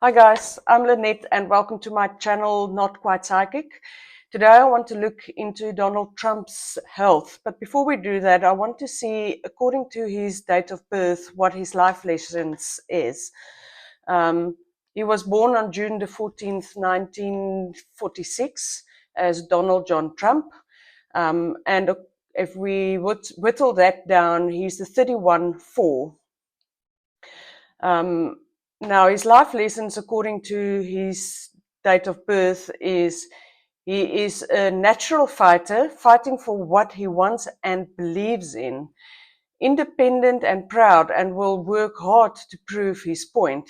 Hi guys, I'm Lynette and welcome to my channel Not Quite Psychic. Today I want to look into Donald Trump's health, but before we do that I want to see, according to his date of birth, what his life lessons is. He was born on June the 14th, 1946 as Donald John Trump, and if we would whittle that down, he's the 31-4. Now, his life lessons, according to his date of birth, is he is a natural fighter, fighting for what he wants and believes in, independent and proud, and will work hard to prove his point.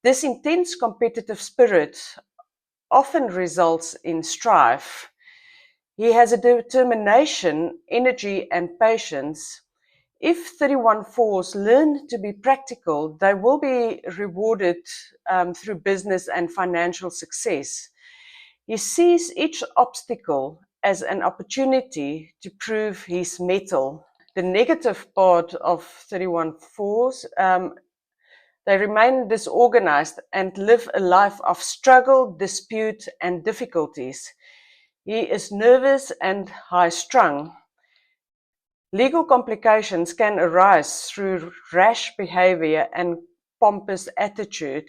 This intense competitive spirit often results in strife. He has a determination, energy, and patience. If 31-4s learn to be practical, they will be rewarded through business and financial success. He sees each obstacle as an opportunity to prove his mettle. The negative part of 31-4s, they remain disorganized and live a life of struggle, dispute, and difficulties. He is nervous and high-strung. Legal complications can arise through rash behavior and pompous attitude.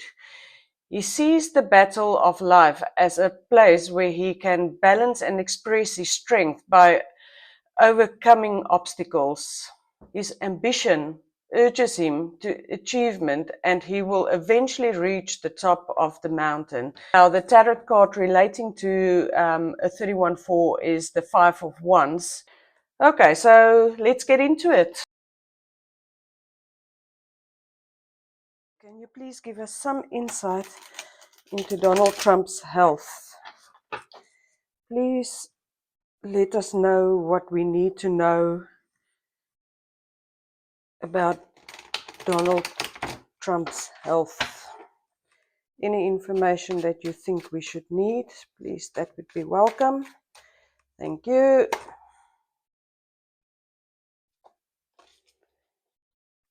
He sees the battle of life as a place where he can balance and express his strength by overcoming obstacles. His ambition urges him to achievement, and he will eventually reach the top of the mountain. Now, the tarot card relating to a 31-4 is the Five of Wands. Okay, so let's get into it. Can you please give us some insight into Donald Trump's health? Please let us know what we need to know about Donald Trump's health. Any information that you think we should need, please, that would be welcome. Thank you.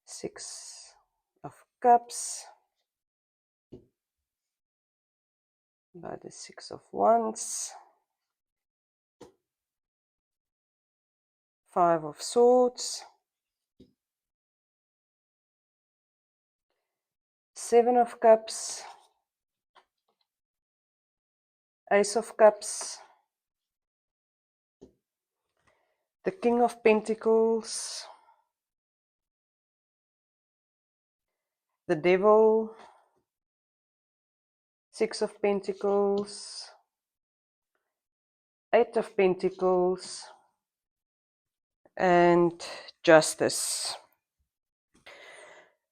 Six of Cups by the Six of Wands. Five of Swords. Seven of Cups. Ace of Cups. The King of Pentacles. The Devil. Six of Pentacles. Eight of Pentacles. And Justice.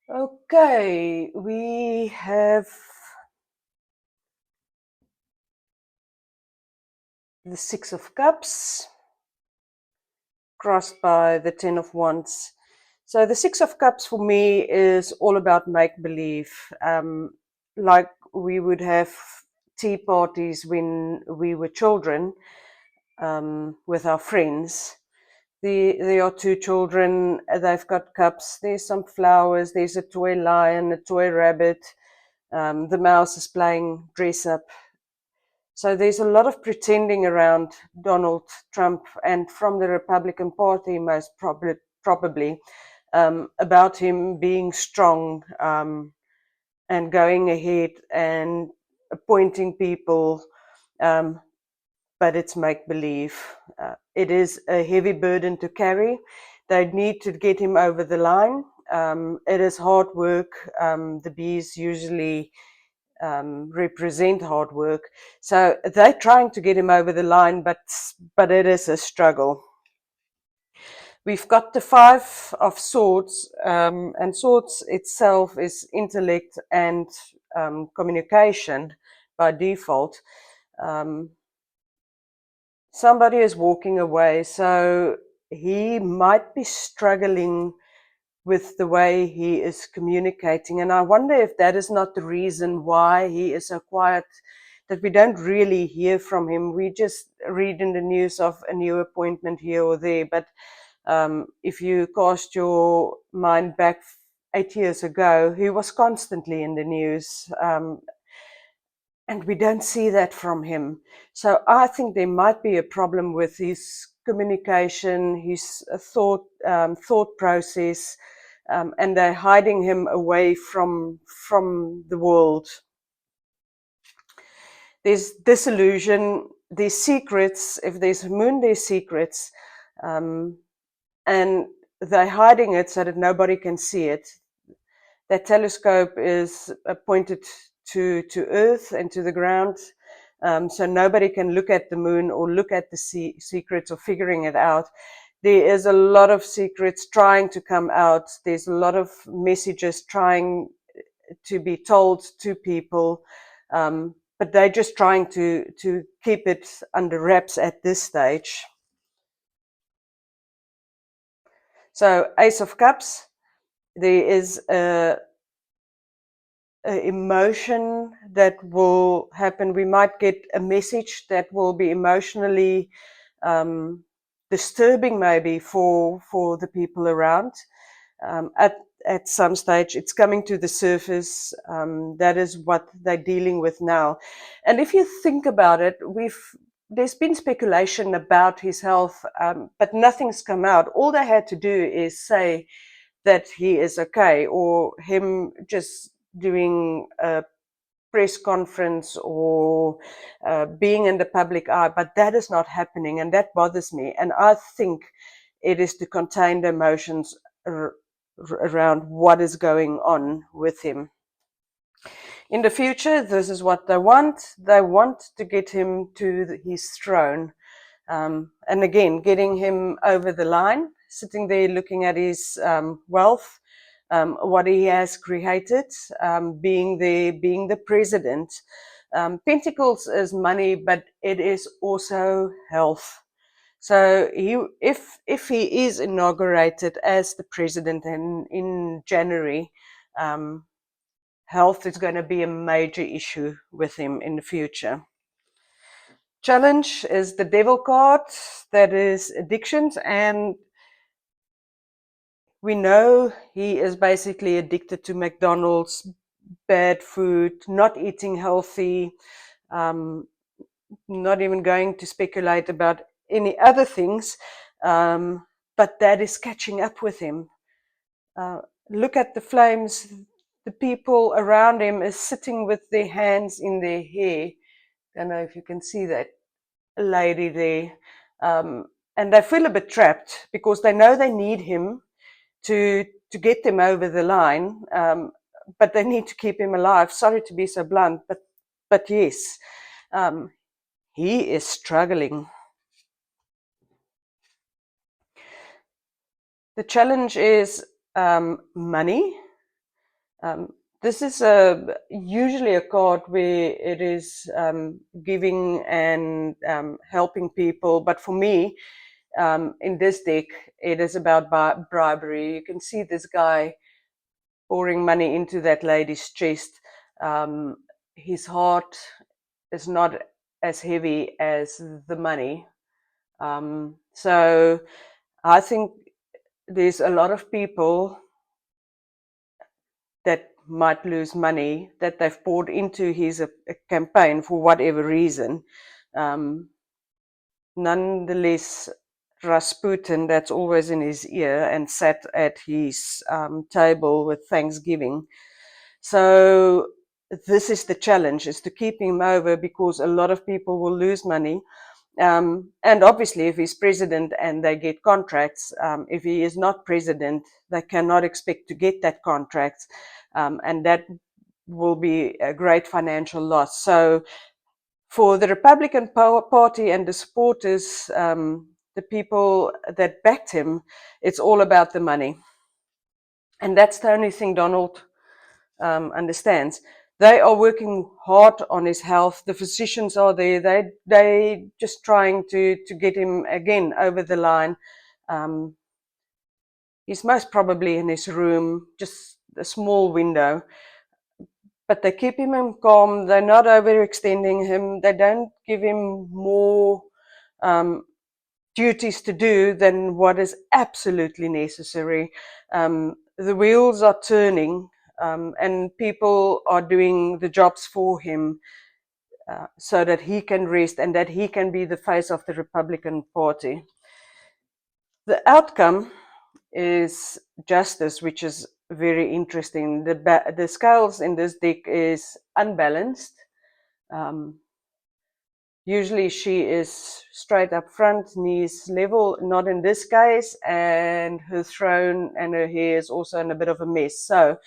Okay, we have the Six of Cups crossed by the Ten of Wands. So the Six of Cups for me is all about make-believe. Like we would have tea parties when we were children with our friends. There are two children, they've got cups, there's some flowers, there's a toy lion, a toy rabbit, the mouse is playing dress up. So there's a lot of pretending around Donald Trump and from the Republican Party most probably about him being strong and going ahead and appointing people, but it's make-believe. It is a heavy burden to carry. They need to get him over the line. It is hard work. The bees usually represent hard work. So they're trying to get him over the line, but it is a struggle. We've got the Five of Swords, and Swords itself is intellect and communication by default. Somebody is walking away, so he might be struggling with the way he is communicating. And I wonder if that is not the reason why he is so quiet, that we don't really hear from him. We just read in the news of a new appointment here or there. But if you cast your mind back 8 years ago, he was constantly in the news. And we don't see that from him. So I think there might be a problem with his communication, his thought process, and they're hiding him away from the world. There's disillusion, there's secrets. If there's a moon, there's secrets, and they're hiding it so that nobody can see it. That telescope is pointed to Earth and to the ground, so nobody can look at the moon or look at the secrets or figuring it out. There is a lot of secrets trying to come out. There's a lot of messages trying to be told to people, but they're just trying to keep it under wraps at this stage. So Ace of Cups, there is a emotion that will happen. We might get a message that will be emotionally disturbing, maybe for the people around. At some stage, it's coming to the surface. That is what they're dealing with now. And if you think about it, there's been speculation about his health, but nothing's come out. All they had to do is say that he is okay, or him just doing a press conference or being in the public eye, but that is not happening, and that bothers me. And I think it is to contain the emotions around what is going on with him. In the future, this is what they want. They want to get him to his throne. And again, getting him over the line, sitting there looking at his wealth, what he has created, being the president. Pentacles is money, but it is also health. So if he is inaugurated as the president in January, health is going to be a major issue with him in the future. Challenge is the devil card, that is addictions, and we know he is basically addicted to McDonald's, bad food, not eating healthy, not even going to speculate about any other things, but that is catching up with him. Look at the flames. The people around him is sitting with their hands in their hair. I don't know if you can see that lady there. And they feel a bit trapped because they know they need him to get them over the line, but they need to keep him alive. Sorry to be so blunt, but yes, he is struggling. The challenge is money. This is usually a card where it is giving and helping people, but for me, in this deck, it is about bribery. You can see this guy pouring money into that lady's chest. His heart is not as heavy as the money. So I think there's a lot of people that might lose money that they've poured into his campaign for whatever reason. Nonetheless, Rasputin, that's always in his ear and sat at his table with Thanksgiving. So this is the challenge, is to keep him over, because a lot of people will lose money. And obviously, if he's president and they get contracts, if he is not president, they cannot expect to get that contract. And that will be a great financial loss. So for the Republican Party and the supporters, the people that backed him, it's all about the money. And that's the only thing Donald understands. They are working hard on his health. The physicians are there. They just trying to get him again over the line. He's most probably in his room, just a small window. But they keep him calm. They're not overextending him. They don't give him more duties to do than what is absolutely necessary. the wheels are turning, and people are doing the jobs for him, so that he can rest and that he can be the face of the Republican Party. The outcome is justice, which is very interesting. The scales in this deck is unbalanced. Um, Usually she is straight up front, knees level, not in this case, and her throne and her hair is also in a bit of a mess. So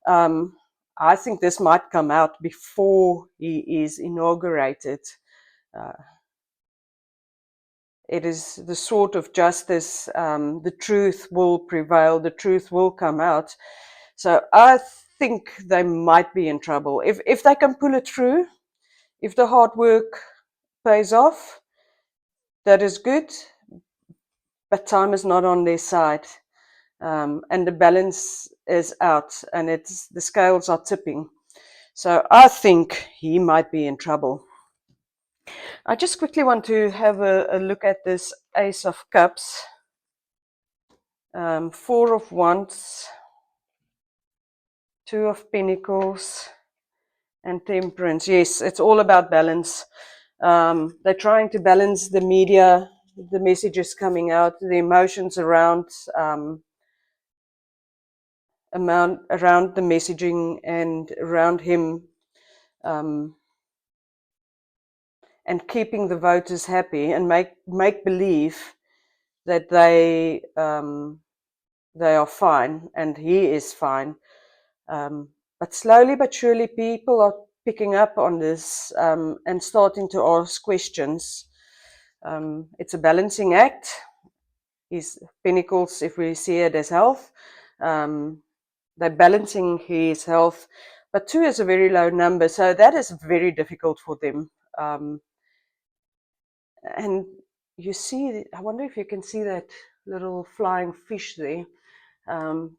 I think this might come out before he is inaugurated. Uh, it is the sort of justice, the truth will prevail, the truth will come out. So I think they might be in trouble. If they can pull it through, if the hard work pays off, that is good, but time is not on their side. And the balance is out, and it's the scales are tipping. So I think he might be in trouble. I just quickly want to have a look at this Ace of Cups, Four of Wands, Two of Pentacles, and Temperance. Yes, it's all about balance. They're trying to balance the media, the messages coming out, the emotions around around the messaging and around him, um, and keeping the voters happy and make believe that they are fine and he is fine. But slowly but surely, people are picking up on this, and starting to ask questions. It's a balancing act. His Pentacles, if we see it as health, they're balancing his health, but 2 is a very low number, so that is very difficult for them. And you see, I wonder if you can see that little flying fish there.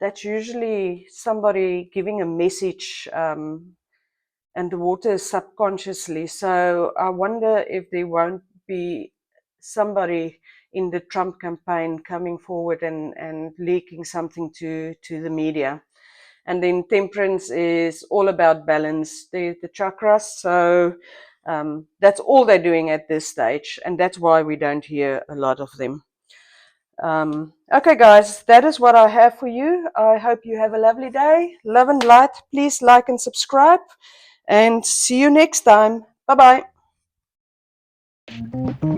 That's usually somebody giving a message, and the water is subconsciously. So I wonder if there won't be somebody in the Trump campaign coming forward and leaking something to the media. And then Temperance is all about balance, the chakras. So that's all they're doing at this stage, and that's why we don't hear a lot of them. Okay, guys, that is what I have for you. I hope you have a lovely day. Love and light. Please like and subscribe, and see you next time. Bye bye.